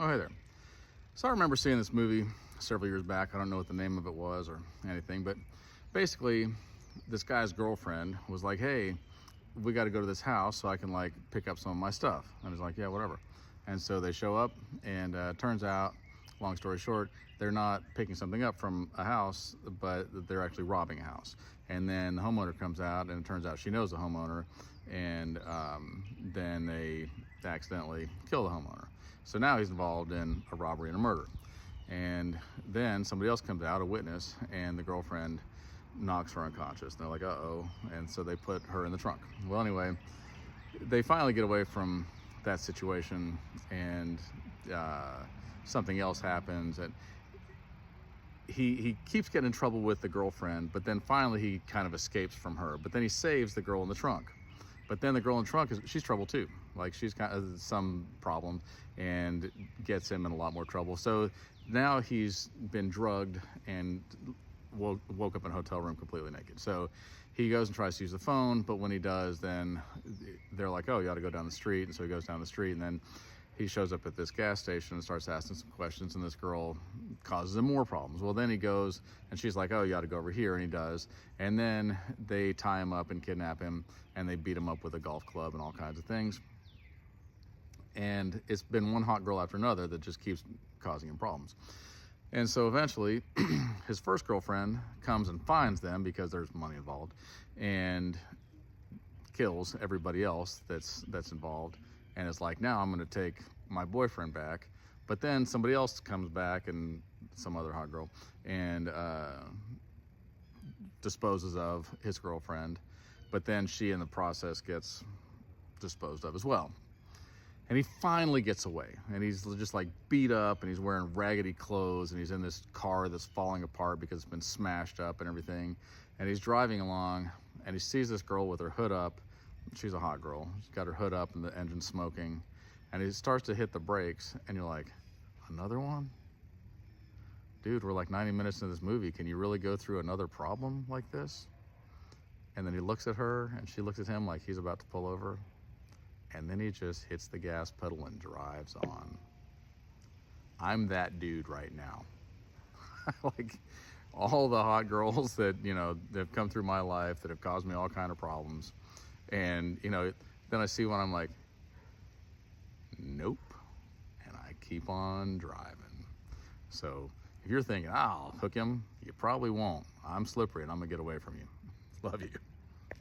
Oh, hey there. So I remember seeing this movie several years back. I don't know what the name of it was or anything, but basically, this guy's girlfriend was like, "Hey, we got to go to this house so I can like pick up some of my stuff." And he's like, "Yeah, whatever." And so they show up, and turns out, long story short, they're not picking something up from a house, but they're actually robbing a house. And then the homeowner comes out, and it turns out she knows the homeowner, and then they accidentally kill the homeowner. So now he's involved in a robbery and a murder. And then somebody else comes out, a witness, and the girlfriend knocks her unconscious. And they're like, uh-oh. And so they put her in the trunk. Well, anyway, they finally get away from that situation, and something else happens. And he keeps getting in trouble with the girlfriend, but then finally he kind of escapes from her. But then he saves the girl in the trunk. But then the girl in the trunk, she's trouble too. Like, she's got some problem and gets him in a lot more trouble. So now he's been drugged and woke up in a hotel room completely naked. So he goes and tries to use the phone, but when he does, then they're like, "Oh, you ought to go down the street." And so he goes down the street, and then he shows up at this gas station and starts asking some questions, and this girl causes him more problems. Well, then he goes, and she's like, "Oh, you ought to go over here," and he does. And then they tie him up and kidnap him, and they beat him up with a golf club and all kinds of things. And it's been one hot girl after another that just keeps causing him problems. And so eventually, his first girlfriend comes and finds them because there's money involved, and kills everybody else that's involved. And it's like, now I'm going to take my boyfriend back. But then somebody else comes back, and some other hot girl, and disposes of his girlfriend. But then she, in the process, gets disposed of as well. And he finally gets away, and he's just like beat up, and he's wearing raggedy clothes, and he's in this car that's falling apart because it's been smashed up and everything. And he's driving along, and he sees this girl with her hood up. She's a hot girl. She's got her hood up and the engine smoking. And he starts to hit the brakes, and you're like, another one? Dude, we're like 90 minutes into this movie. Can you really go through another problem like this? And then he looks at her, and she looks at him like he's about to pull over. And then he just hits the gas pedal and drives on. I'm that dude right now. Like, all the hot girls that, that have come through my life that have caused me all kind of problems. And, then I see one, I'm like, nope. And I keep on driving. So if you're thinking, I'll hook him, you probably won't. I'm slippery, and I'm going to get away from you. Love you.